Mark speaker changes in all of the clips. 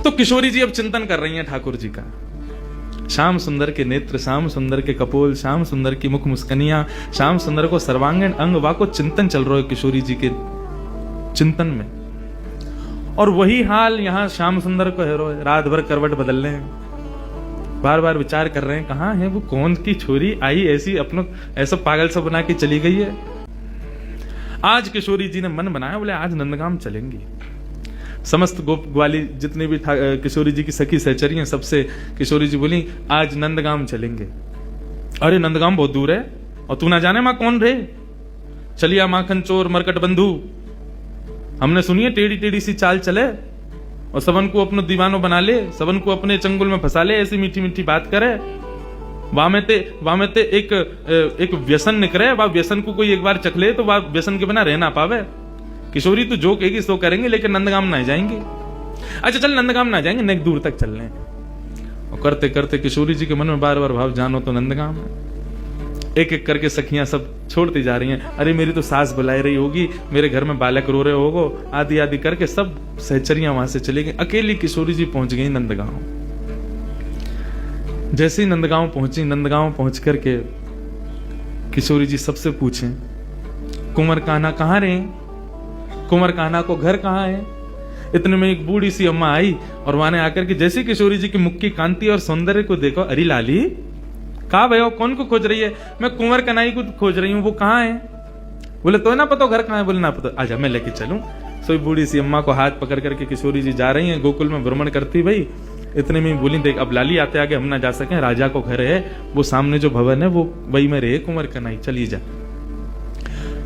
Speaker 1: तो किशोरी जी अब चिंतन कर रही हैं ठाकुर जी का। श्याम सुंदर के नेत्र, श्याम सुंदर के कपोल, श्याम सुंदर की मुख मुस्कनियां, श्याम सुंदर को सर्वांगीण अंग वाको चिंतन चल रहा है किशोरी जी के चिंतन में। और वही हाल यहां श्याम सुंदर को है, रात भर करवट बदल रहे हैं, बार बार विचार कर रहे हैं कहां है वो, कौन की छोरी आई ऐसी अपनों ऐसा पागल सा बना के चली गई है। आज किशोरी जी ने मन बनाया, बोले आज नंदगाम चलेंगी। समस्त गोप ग्वाली जितने भी किशोरी जी की सखी सहचरी हैं, सबसे किशोरी जी बोली आज नंदगाम चलेंगे। अरे नंदगाम बहुत दूर है, और तू ना जाने मां कौन रे, चलिया माखन चोर मरकट बंधु, हमने सुनी है टेढ़ी टेढ़ी सी चाल चले और सबन को अपनो दीवानो बना ले, सबन को अपने चंगुल में फंसा ले, ऐसी मीठी मीठी बात करे। वामेते एक व्यसन निकले, वह व्यसन को कोई एक बार चख ले तो वह व्यसन के बिना रह ना पावे। किशोरी तू जो कहेगी सो करेंगे, लेकिन नंदगाम ना जाएंगे। अच्छा चल नंदगाम ना जाएंगे, नेक दूर तक चल रहे हैं। और करते करते किशोरी जी के मन में बार बार भाव, जानो तो नंदगाम है। एक एक करके सखियां सब छोड़ती जा रही हैं। अरे मेरी तो सास बुलाई रही होगी, मेरे घर में बालक रो रहे होगो, आदि आदि करके सब सहचरियां वहां से चली गई। अकेली किशोरी जी पहुंच गई नंदगांव। जैसे ही नंदगांव पहुंची, नंदगांव पहुंच करके किशोरी जी सबसे पूछे कुंवर कान्हा कहाँ रहे, कुंवर कान्हा को घर कहाँ है। इतने में एक बूढ़ी सी अम्मा आई और वहां आकर के जैसे किशोरी जी की मुख की कांति और सौंदर्य को देखो, अरे लाली कहा भयो, कौन को खोज रही है। मैं कुंवर कन्हई को खोज रही हूँ, वो कहाँ है। बोले तो ना पता घर कहाँ है। बोले ना पता, आजा मैं लेके चलूं। सो बूढ़ी सी अम्मा को हाथ पकड़ करके किशोरी जी जा रही हैं, गोकुल में भ्रमण करती भाई। इतने में बोली देख अब लाली आते आगे हम ना जा सके, राजा को घर है, वो सामने जो भवन है वो वही में रहे कुंवर कन्हई, चली जा।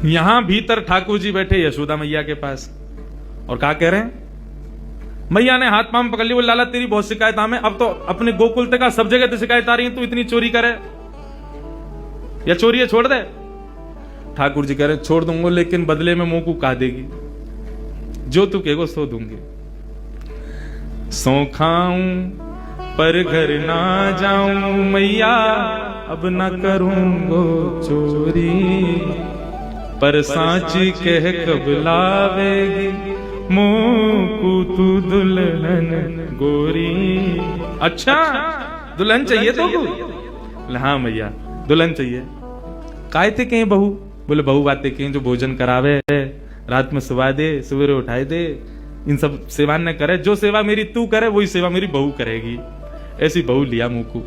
Speaker 1: यहां भीतर ठाकुर जी बैठे यशोदा मैया के पास और क्या कह रहे हैं, मैया ने हाथ पांव पकड़ ली। बोले लाला तेरी बहुत शिकायत हमें, अब तो अपने गोकुल तक सब जगह तो शिकायत आ रही है, तू इतनी चोरी करे या चोरी है छोड़ दे। ठाकुर जी कह रहे छोड़ दूंगा, लेकिन बदले में मुंह को कहा देगी, जो तू कहेगो सो दूंगी। सो खाऊं पर घर ना जाऊं मैया, अब ना करूंगो चोरी, पर सांची कह कब लावेगी मोकू तू दुल्हन गोरी। अच्छा दुल्हन चाहिए तो को? हाँ मैया दुल्हन चाहिए। काय थे कहीं बहू? बोले बहू बातें कहीं जो भोजन करावे, रात में सुवा दे, सवेरे उठाए दे, इन सब सेवा न करे। जो सेवा मेरी तू करे वही सेवा मेरी बहू करेगी। ऐसी बहू लिया मुकू।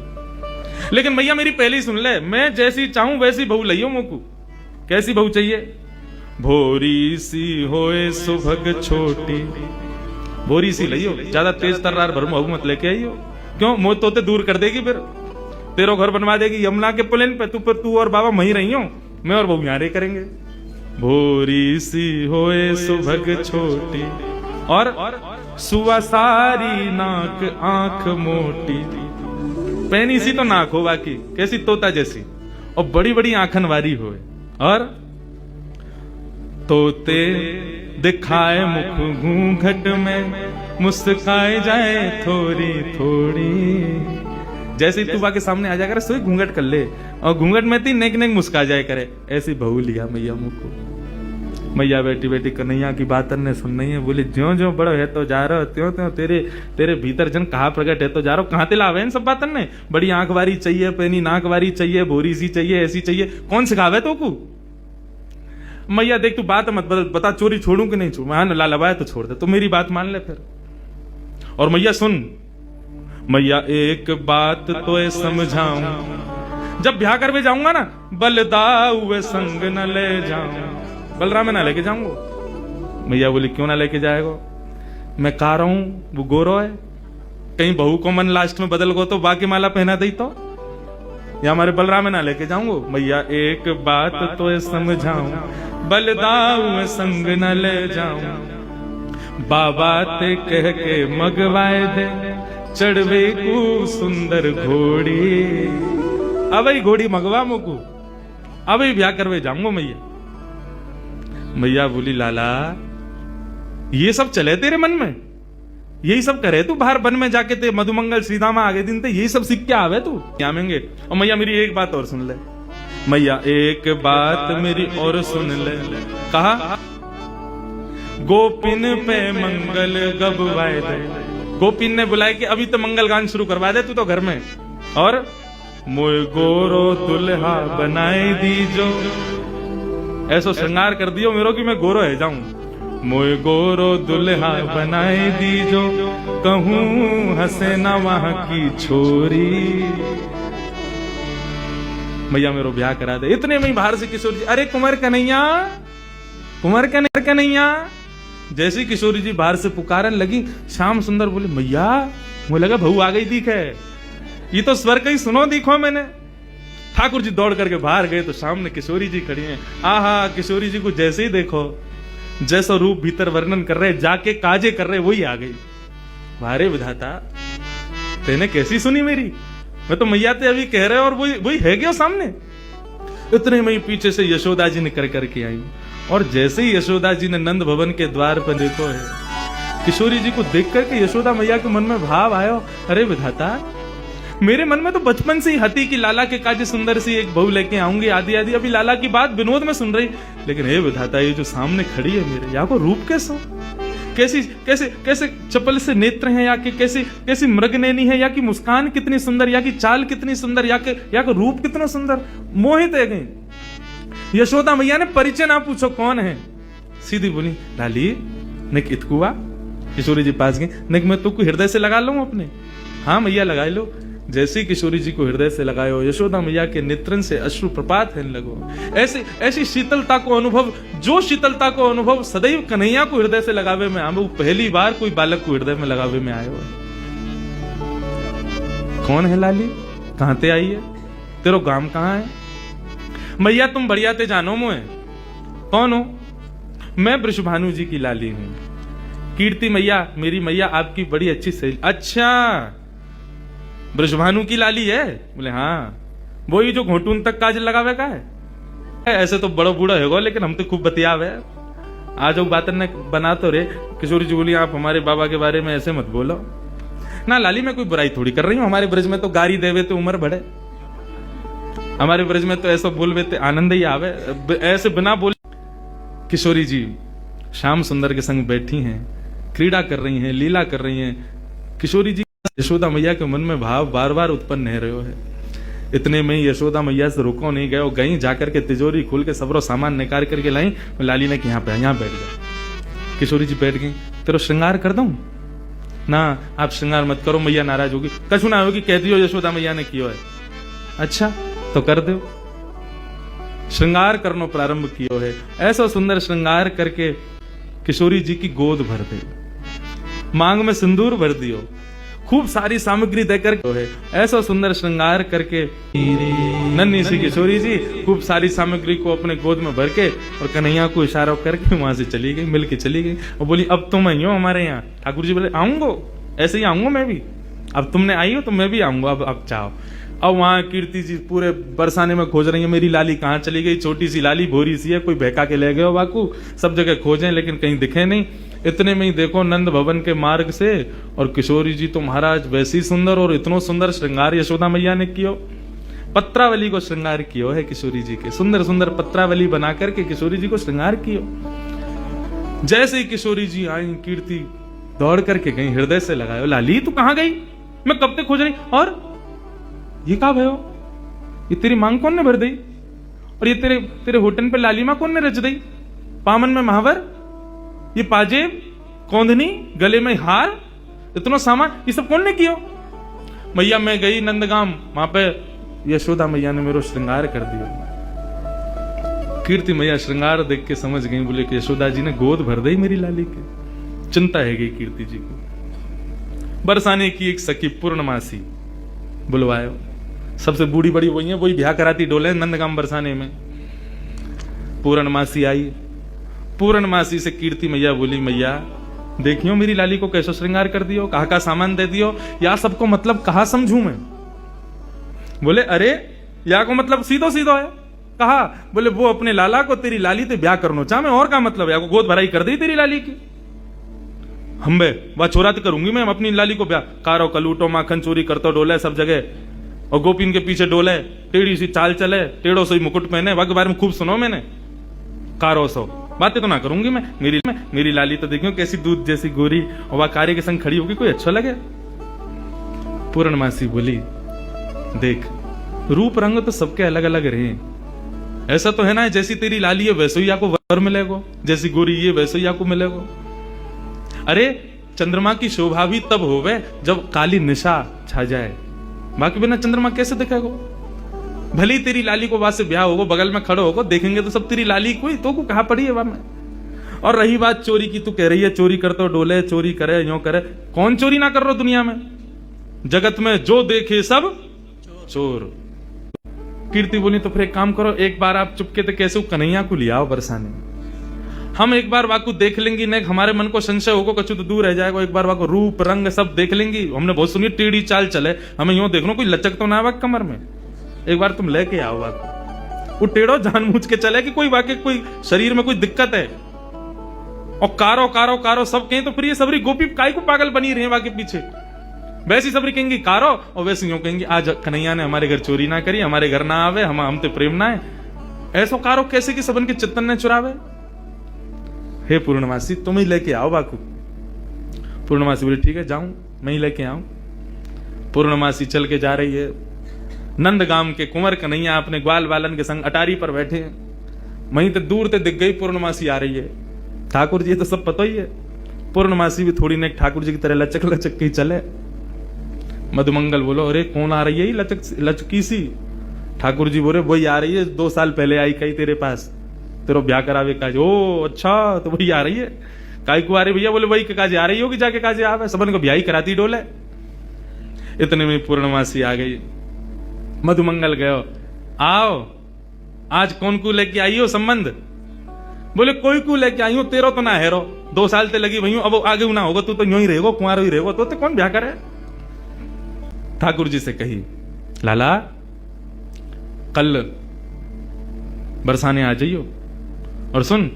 Speaker 1: लेकिन मैया मेरी पहले ही सुन ले, मैं जैसी चाहूं वैसी बहू लियो मुकू। कैसी बहू चाहिए? भोरी सी होए सुभग छोटी, भोरी सी लियो, ज्यादा तेज तर्रार भरमहू मत लेके आइयो। क्यों? मोह तोते दूर कर देगी, फिर तेरो घर बनवा देगी यमुना के प्लेन पे। तू और बाबा वहीं रही हो, मैं और बहू यहां रह करेंगे। भोरी सी होए सुभग छोटी और सुआ सारी नाक आंख मोटी। पैनी सी तो नाक हो बाकी, कैसी तोता जैसी, और बड़ी बड़ी आंखन वारी होए, और तोते दिखाए मुख घूंघट में, मुस्काए जाए थोड़ी थोड़ी। जैसे तू बाके सामने आ जाया करे, सोई घूंघट कर ले, और घूंघट में ती नेक नेक मुस्का जाए करे। ऐसी बहू लिया मैया मुझको। मैया बेटी बेटी कन्हैया की बात ने सुन रही है। बोले ज्यो ज्यो बड़ो है तो जा रहा, त्यों त्यों तेरे भीतर जन कहा प्रकट है तो जा रहा। कहां ते लावे इन सब बातन ने? बड़ी आंख वारी चाहिए, पैनी नाक वारी चाहिए, भोरी सी चाहिए, ऐसी चाहिए, कौन सिखावे तो को? मैया देख तू बात मत बदल, बता चोरी छोड़ू कि नहीं छोड़ू। हाँ लालबाए तो छोड़ दे, तो मेरी बात मान ले फिर। और मैया सुन, मैया एक बात तो समझाऊं, जब ब्याह कर भी जाऊंगा ना, बलदाऊ संग न ले जाऊं, बलराम में ना लेके जाऊंगा। मैया बोली क्यों ना लेके जाएगा? मैं कह रहा हूं वो गोरो है, कहीं बहू को मन लास्ट में बदल गो तो बाकी माला पहना दी तो, या हमारे बलराम में ना लेके जाऊंगा। मैया एक बात तो समझाऊं, बलदाऊ संग न ले जाऊं, बाबा ते कह के मगवाए दे, चढ़वे को सुंदर घोड़ी। अब घोड़ी मगवा मुकू, अब ब्याह करवे जाऊंगा मैया। मैया बोली लाला ये सब चले तेरे मन में, यही सब करे तू बाहर वन में जाके, ते मधुमंगल श्रीदामा आगे दिन ते यही सब सीख के आवे तू आवेंगे। और मैया मेरी एक बात और सुन ले, मैया एक बात मेरी और सुन ले। कहा गोपिन पे मंगल गबवाए दे, गोपीन ने बुलाया कि अभी तो मंगल गान शुरू करवा दे, तू तो घर में। और मोय गोरो दुल्हा बनाए दीजो, ऐसो श्रृंगार कर दियो मेरो कि मैं गोरो है जाऊं। मोय गोरो दुल्हा बनाए दीजो, कहूं हंसे ना वहां की छोरी, मैया मेरो ब्याह करा दे। इतने में बाहर से किशोरी जी, अरे कुंवर कन्हैया, कुंवर कन्हैया। जैसे किशोरी जी बाहर से पुकारने लगी, श्याम सुंदर बोले मैया, मुझे लगा बहू आ गई दिख है, ये तो स्वर कहीं सुनो दिखो मैंने। ठाकुर जी दौड़ करके बाहर गए तो सामने किशोरी जी खड़ी हैं। आहा, किशोरी जी को जैसे ही देखो, जैसा रूप भीतर वर्णन कर रहे, जाके काजे कर रहे, वही आ गई। भारे विधाता, तेने कैसी सुनी मेरी? मैं तो मैया ते अभी कह रहे और वही है क्या सामने? इतने में पीछे से यशोदा जी निकल करके आई, और जैसे ही यशोदा जी ने नंद भवन के द्वार पर देखो है, किशोरी जी को देख करके यशोदा मैया के मन में भाव आयो, अरे विधाता, मेरे मन में तो बचपन से ही हती कि लाला के काजे सुंदर सी एक बहू लेके आऊंगी, आदि आदि। अभी लाला की बात विनोद में सुन रही, लेकिन हे विधाता, ये जो सामने खड़ी है मेरे, यहाँ को रूप कैसा, कैसी कैसे कैसे चपल से नेत्र हैं, या कि कैसी कैसी मृगनैनी है, या कि मुस्कान कितनी सुंदर, या कि चाल कितनी सुंदर, या कि रूप कितना सुंदर, मोहित है गई। यशोदा मैया ने परिचय ना पूछो कौन है, सीधी बोली लाली निक इतकुआ। किशोरी जी पास गई, निक मैं तो हृदय से लगा लूं अपने। हाँ मैया लगा लो। जैसे ही किशोरी जी को हृदय से लगायो, यशोदा मैया के नेत्रन से अश्रु प्रपात होने लगो। ऐसी ऐसी शीतलता को अनुभव, जो शीतलता को अनुभव सदैव कन्हैया को हृदय से लगावे में आवे, पहली बार कोई बालक को हृदय में लगावे में आयो है। कौन है लाली, कहां ते आई है, तेरो गांव कहां है? मैया तुम बढ़िया ते जानो मुझे। कौन हो? मैं वृषभानु जी की लाली हूं। कीर्ति मैया, मेरी मैया आपकी बड़ी अच्छी सहेली। अच्छा, वृषभानु की लाली है? बोले हाँ, वही जो घोटून तक काजल लगावे का है। ऐसे तो बड़ा बूढ़ा होगा, लेकिन हम तो खूब बतियावे। आ जाओ बात ने बना तो रे। किशोरी जी बोली आप हमारे बाबा के बारे में ऐसे मत बोलो ना लाली, मैं कोई बुराई थोड़ी कर रही हूँ। हमारे ब्रज में तो गारी देवे तो उम्र बढ़े, हमारे ब्रज में तो ऐसा बोलवे तो आनंद ही आवे, ऐसे बिना बोले। किशोरी जी श्याम सुंदर के संग बैठी हैं, क्रीड़ा कर रही हैं, लीला कर रही हैं। किशोरी जी यशोदा मैया के मन में भाव बार बार उत्पन्न हो रहे है। इतने में यशोदा मैया से रुको नहीं गए, गई जाकर के तिजोरी खोल के सबरो सामान निकाल करके लाई। लाली ने कि यहाँ पे, यहाँ बैठ गया। किशोरी जी बैठ गई। तेरो श्रृंगार कर दूं? ना, आप श्रृंगार मत करो, मैया नाराज होगी। कछु ना होगी, कह दियो यशोदा मैया ने कियो है। अच्छा तो कर दो। श्रृंगार करनो प्रारंभ कियो है। ऐसा सुंदर श्रृंगार करके किशोरी जी की गोद भर दे, मांग में सिंदूर भर दियो, खूब सारी सामग्री देकर है। ऐसा सुंदर श्रृंगार करके नन्ही सी किशोरी जी खूब सारी सामग्री को अपने गोद में भर के और कन्हैया को इशारा करके वहां से चली गई, मिल के चली गई और बोली अब तुम आई हो हमारे यहाँ। ठाकुर जी बोले आऊंगो, ऐसे ही आऊंगा मैं भी, अब तुमने आई हो तो मैं भी आऊंगा, अब चाहो। अब वहां कीर्ति जी पूरे बरसाने में खोज रही है, मेरी लाली कहाँ चली गई। छोटी सी लाली भोरी सी है, कोई बहका के ले गए हो बाकू, सब जगह खोजें लेकिन कहीं दिखे नहीं। इतने में ही देखो नंद भवन के मार्ग से, और किशोरी जी तो महाराज वैसी सुंदर, और इतनो सुंदर श्रृंगार यशोदा मैया ने कियो। पत्रावली को श्रृंगार कियो है किशोरी जी के, सुंदर सुंदर पत्रावली बना करके किशोरी जी को श्रृंगार कियो। जैसे ही किशोरी जी आई, कीर्ति दौड़ करके गई, हृदय से लगायो, लाली तू कहां गई, मैं कब तक खोज रही, और ये कहा भयो, ये तेरी मांग कौन ने भर दी, और ये तेरे होटन पे लाली मां कौन ने रच दी, पामन में महावर, ये पाजेब, कौंधनी, गले में हार, इतना सामान, ये सब कौन ने किया। मैया मैं गई नंदगाम, वहां पे यशोदा मैया ने मेरा श्रृंगार कर दिया। कीर्ति मैया श्रृंगार देख के समझ गई, बोले कि यशोदा जी ने गोद भर दी मेरी लाली के। चिंता है गई कीर्ति जी को। बरसाने की एक सखी पूर्णमासी बुलवायो, सबसे बूढ़ी बड़ी वही है, वही ब्याह कराती डोले नंदगाम बरसाने में। पूर्णमासी आई, पूर्णमासी से कीर्ति मैया बोली मैया देखियो मेरी लाली को कैसे श्रृंगार कर दियो, कहा का सामान दे दियो, या सबको मतलब कहा समझू मैं। बोले अरे या को मतलब सीधो सीधो है, कहा बोले वो अपने लाला को तेरी लाली ते ब्याह करनो चाह, मैं और का मतलब या को गोद भराई कर दी तेरी लाली की। हम बे वह छोरा तो करूंगी मैं अपनी लाली को ब्याह, कारो कलूटो माखन चोरी करतो डोले सब जगह, और गोपीन के पीछे डोले, टेढ़ी सी चाल चले, टेढ़ो सी मुकुट पहने, वह के बारे में खूब सुनो मैंने, कारो सो बातें तो ना करूंगी मैं, मेरी लाली तो देखियो कैसी दूध जैसी गोरी और वह कार्य के संग खड़ी होगी, कोई अच्छा लगे। पूर्णमासी बोली, देख रूप रंग तो सबके अलग अलग रहे, ऐसा तो है ना जैसी तेरी लाली है वैसे ही आपको वर मिलेगा, जैसी गोरी ये वैसे ही आपको मिलेगा। अरे चंद्रमा की शोभा भी तब होवे जब काली निशा छा जाए, बाकी बिना चंद्रमा कैसे दिखेगा। भली तेरी लाली को वहां से ब्याह होगा, बगल में खड़ो होगा, देखेंगे तो सब तेरी लाली कोई तो को कहा पड़ी है वहां में। और रही बात चोरी की, तू कह रही है चोरी कर तो डोले, चोरी करे यो करे, कौन चोरी ना कर रहा दुनिया में, जगत में जो देखे सब चोर। कीर्ति बोली, तो फिर एक काम करो, एक बार आप चुपके थे कैसे कन्हैया को लिया बरसाने, हम एक बार वाकू देख लेंगे, नहीं हमारे मन को संशय होगा कछु तो दूर रह जाएगा, एक बार वाकू रूप रंग सब देख लेंगी। हमने बहुत सुनी टेढ़ी चाल चले, हमें यूं देख लो कोई लचक तो ना आवा कमर में, एक बार तुम लेके आओ वाकू, वो टेढ़ो जानबूझ के चले कि कोई वाकई कोई शरीर में कोई दिक्कत है। और कारो कारो कारो सब कहें तो फिर ये सबरी गोपी काय को पागल बनी रहे वाके पीछे, वैसी सबरी कहेंगी कारो और वैसे यूं कहेंगी आज कन्हैया ने हमारे घर चोरी ना करी, हमारे घर ना आवे, हम ते प्रेम ना है। ऐसो कारो कैसे कि सबन के चित्तन ने चुरावे। हे पूर्णमासी तुम ही लेके आओ बाकू। पूर्णमासी बोली ठीक है जाऊं मैं ही लेके आऊं। पूर्णमासी चल के जा रही है, नंदगाम के कुंवर कन्हैया अपने ग्वाल बालन के संग अटारी पर बैठे हैं। वहीं तो दूर से दिख गई पूर्णमासी आ रही है। ठाकुर जी तो सब पता ही है, पूर्णमासी भी थोड़ी ने ठाकुर जी की तरह लचक लचक के चले। मधुमंगल बोलो अरे कौन आ रही है लचकी सी। ठाकुर जी बोले वही आ रही है, 2 साल पहले आई कही तेरे पास, तेरो ब्याह करावे काज। ओ अच्छा तो वही आ रही है, काय को आ रही भैया, बोले वही के काजे आ रही होगी, जाके काजे आवे, सबन को ब्याह ही कराती डोले। इतने में पूर्णमासी आ गई। मधुमंगल गयो, आओ आज कौन को लेके आई हो संबंध। बोले कोई को लेके आई हो, तेरो तो ना हेरो, 2 साल ते लगी वही, अब आगे ना होगा, तू तो यूं ही रहेगो, कुंवारो ही रहेगो, तो कौन ब्याह करे। ठाकुर जी से कही लाला कल बरसाने आ जाइयो, और सुन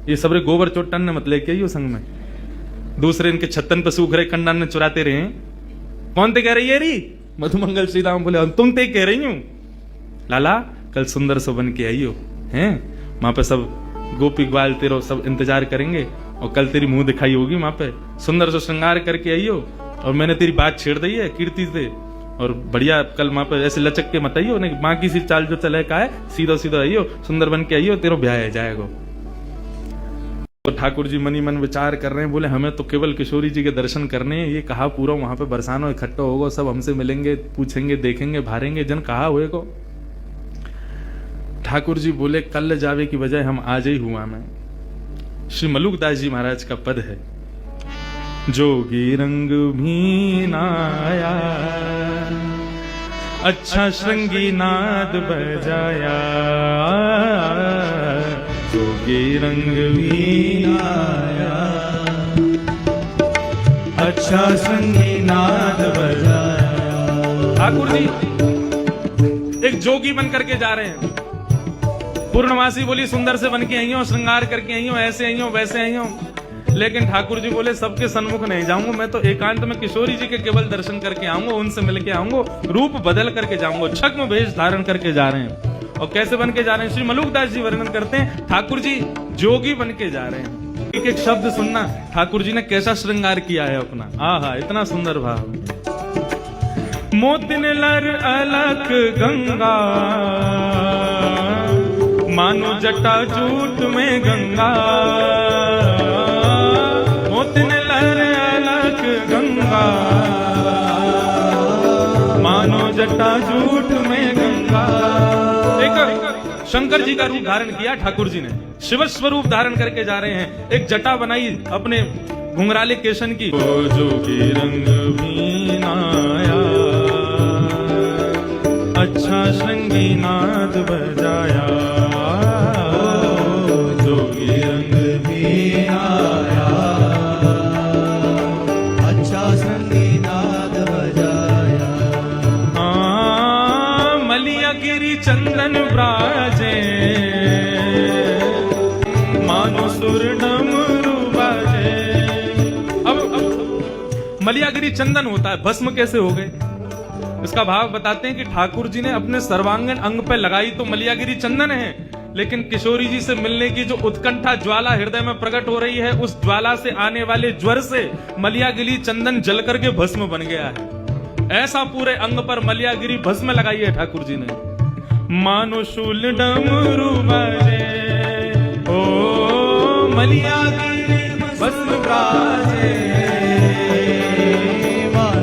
Speaker 1: ये सबरे गोबर चोटन ने मत लेके आइयो संग में, दूसरे इनके छत्तन पे सूख रहे कंडन ने चुराते रहे। कौन ते कह रही है री। मधुमंगल श्री राम बोले तुम ते कह रही हूं लाला, कल सुंदर से बन के आइयो हैं, वहां पे सब गोपी ग्वाल तेरो सब इंतजार करेंगे, और कल तेरी मुंह दिखाई होगी वहां पे, सुंदर से श्रृंगार करके आइयो। और मैंने तेरी बात छेड़ दी है कीर्ति से, और बढ़िया कल वहां पे ऐसे लचक के मत आइयो, नहीं माँ की सी चाल जो चले का है, सीधा सीधा आइयो, सुंदर बन के आइयो, तेरो ब्याह जाएगा। तो ठाकुर जी मनी मन विचार कर रहे हैं, बोले हमें तो केवल किशोरी जी के दर्शन करने हैं, ये कहा पूरा वहां पे बरसानो इकट्ठा होगा, सब हमसे मिलेंगे, पूछेंगे, देखेंगे, भारेंगे, जन कहा होएगा। ठाकुर जी बोले कल जावे की बजाय हम आज ही हुआ मैं। श्री मलुकदास जी महाराज का पद है, जोगी रंग भी नाया, अच्छा श्रृंगी नाद बजाया, जोगी रंग भी नाया, अच्छा श्रृंगी नाद बजाया। ठाकुर जी एक जोगी बन करके जा रहे हैं। पूर्णमासी बोली सुंदर से बन के आई हो, श्रृंगार करके आई हो, ऐसे आई हो, वैसे आई हो। लेकिन ठाकुर जी बोले सबके सन्मुख नहीं जाऊंगा, मैं तो एकांत में किशोरी जी के केवल दर्शन करके आऊंगा, उनसे मिलके आऊंगा, रूप बदल करके जाऊंगा। छद्म वेश धारण करके जा रहे हैं। और कैसे बन के जा रहे हैं श्री मलुकदास जी वर्णन करते हैं, ठाकुर जी जोगी बन के जा रहे हैं। एक एक शब्द सुनना, ठाकुर जी ने कैसा श्रृंगार किया है अपना, आहा इतना सुंदर भाव। मोतिन लर अलक गंगा, मानो जटा जूट में गंगा, मोतिन लहर अलग गंगा, मानो जटा जूट में गंगा। एक शंकर जी का रूप धारण किया ठाकुर जी ने, शिव स्वरूप धारण करके जा रहे हैं। एक जटा बनाई अपने घुंघराले केशन की, ओ जोगी रंग भी नाया, अच्छा श्रृंगी नाद बजाया, जोगी रंग भी आया, अच्छा श्रृंगी नाद बजाया। मलिया गिरी चंदन ब्राजे, मानो सुर डमरू बाजे। अब मलियागिरी चंदन होता है, भस्म कैसे हो गए इसका भाव बताते हैं कि ठाकुर जी ने अपने सर्वांगीण अंग पे लगाई तो मलियागिरी चंदन है, लेकिन किशोरी जी से मिलने की जो उत्कंठा ज्वाला हृदय में प्रकट हो रही है, उस ज्वाला से आने वाले ज्वर से मलियागिरी चंदन जल करके भस्म बन गया है। ऐसा पूरे अंग पर मलियागिरी भस्म लगाई है ठाकुर जी ने। मानो शूल डमरू बजे, ओ मलियागिरी भस्म गाजे,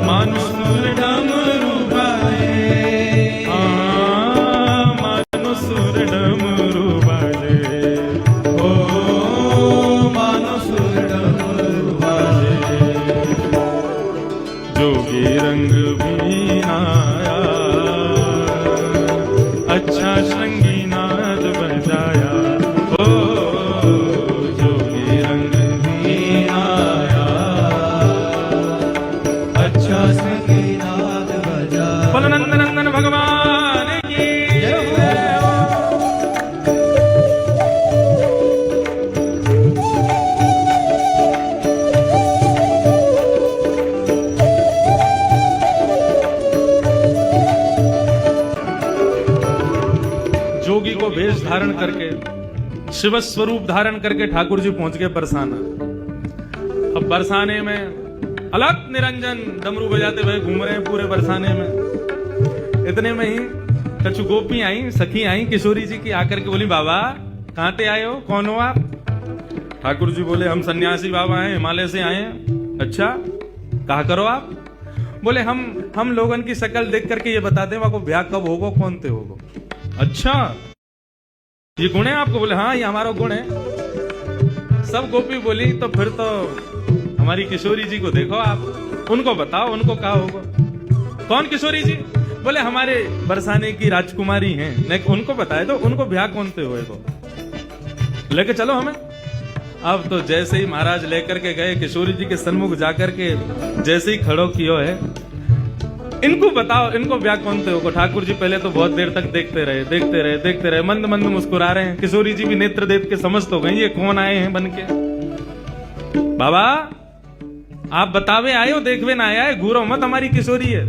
Speaker 1: मानो शूल डमरू बजे, मानो शूल डमरू बजे, ओ मानो शूल डमरू बजे, जोगी रंग भी आया, अच्छा श्रृंगी नाद बजाया, ओ जोगी रंग भी आया, अच्छा श्रृंगी नाद बजाया। बोलो नंद नंदन भगवान की जय हो। जोगी को वेश धारण करके, शिव स्वरूप धारण करके ठाकुर जी पहुंच गए बरसाना। अब बरसाने में अलग निरंजन डमरू बजाते हुए घूम रहे हैं पूरे बरसाने में। इतने में ही कछु गोपी आई, सखी आई किशोरी जी की, आकर के बोली, बाबा कहां से आए हो, कौन हो आप? ठाकुर जी बोले, हम सन्यासी बाबा हैं, हिमालय से आए हैं। अच्छा, कहा करो आप? बोले, हम लोगन की शक्ल देख करके ये बताते हैं आपको ब्याह कब होगा, कौन से होगा। अच्छा, ये गुण है आपको? बोले, हाँ ये हमारा गुण है। सब गोपी बोली, तो फिर तो हमारी किशोरी जी को देखो आप, उनको बताओ, उनको कहा होगा। कौन किशोरी जी? बोले, हमारे बरसाने की राजकुमारी हैं, नहीं उनको बताए तो, उनको ब्याह कौन से हुए को लेके चलो हमें। अब तो जैसे ही महाराज लेकर के गए किशोरी जी के सन्मुख जाकर के जैसे ही खड़ो कियो है, इनको बताओ, इनको ब्याह कौन से होगा। ठाकुर जी पहले तो बहुत देर तक देखते रहे, मंद मंद मुस्कुरा रहे हैं। किशोरी जी भी नेत्र देख के समझ तो गई ये कौन आए हैं बन के। बाबा आप बतावे आए हो, देखवे ना आया है, घूरो मत, हमारी किशोरी है।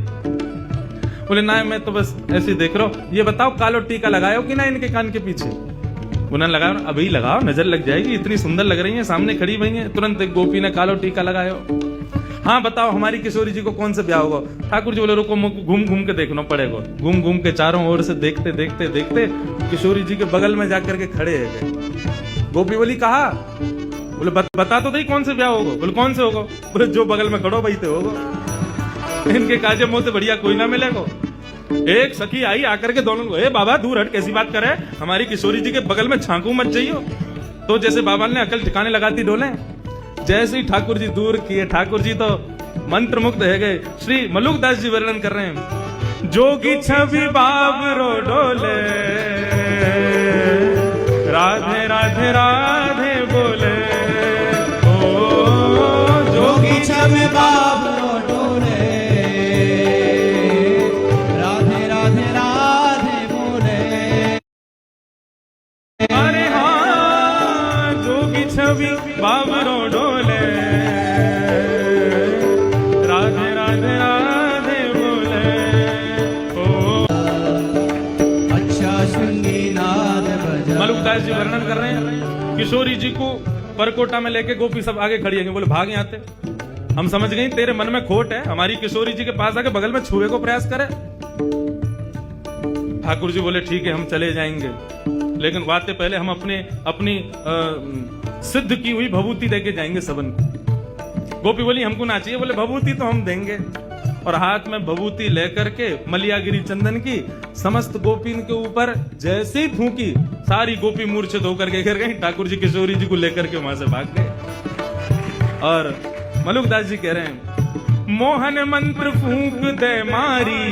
Speaker 1: बोले, ना मैं तो बस ऐसे देख रहा हूं। ये बताओ कालो टीका लगाओ कि ना इनके कान के पीछे? उन्होंने लगाओ, अभी लगाओ, नजर लग जाएगी, इतनी सुंदर लग रही है, सामने खड़ी हुई है। तुरंत एक गोपी ने कालो टीका लगायो। हाँ बताओ हमारी किशोरी जी को कौन से ब्याह होगा? ठाकुर जी बोले, रुको घूम घूम के देखना पड़ेगा। घूम घूम के चारों ओर से देखते देखते देखते किशोरी जी के बगल में जाकर के खड़े है। गोपी बोली, कहा? बोले, बता तो दही कौन से ब्याह होगा। बोले, कौन से होगा? बोले, जो बगल में खड़ो बैठे होगा। इनके काजे मुंह से बढ़िया कोई ना मिलेगा। एक सखी आई, आकर के दोनों को, ए बाबा दूर हट, कैसी बात करे, हमारी किशोरी जी के बगल में झांकू मत जाइयो। तो जैसे बाबा ने अकल ठिकाने लगाती डोले, जैसे ही ठाकुर जी दूर किए, ठाकुर जी तो मंत्र मुग्ध है गए। श्री मलुकदास जी वर्णन कर रहे हैं, जोगी छवि बाबरो डोले, राधे राधे राधे बोले, ओ जोगी छवि बाबरो डोले, राधे राधे राधे बोले। अरे हाँ, जोगी छवि बाबरो डोले, राधे राधे राधे बोले, ओ अच्छा श्रृंगी नाद बजा। मलुकदास जी वर्णन कर रहे हैं, किशोरी जी को परकोटा में लेके गोपी सब आगे खड़ी है। बोले, भाग यहाँ से, हम समझ गए तेरे मन में खोट है, हमारी किशोरी जी के पास आके बगल में छुए को प्रयास करे। ठाकुर जी बोले, ठीक है हम चले जाएंगे, लेकिन वाते पहले हम अपनी सिद्ध की हुई भभूति देके जाएंगे सबन को। गोपी बोली, हमको ना चाहिए। बोले, भभूति तो हम देंगे। और हाथ में भभूति लेकर के मलियागिरी चंदन की समस्त गोपी के ऊपर जैसे ही फूंकी, सारी गोपी मूर्छित होकर के गिर गई। ठाकुर जी किशोरी जी को लेकर के वहां से भाग गए। और मलुकदास जी कह रहे हैं, मोहन मंत्र फूंक दे मारी,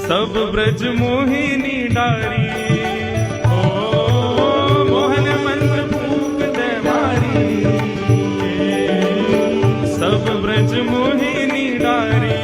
Speaker 1: सब ब्रज मोहिनी डारी, ओ मोहन मंत्र फूंक दे मारी, सब ब्रज मोहिनी डारी।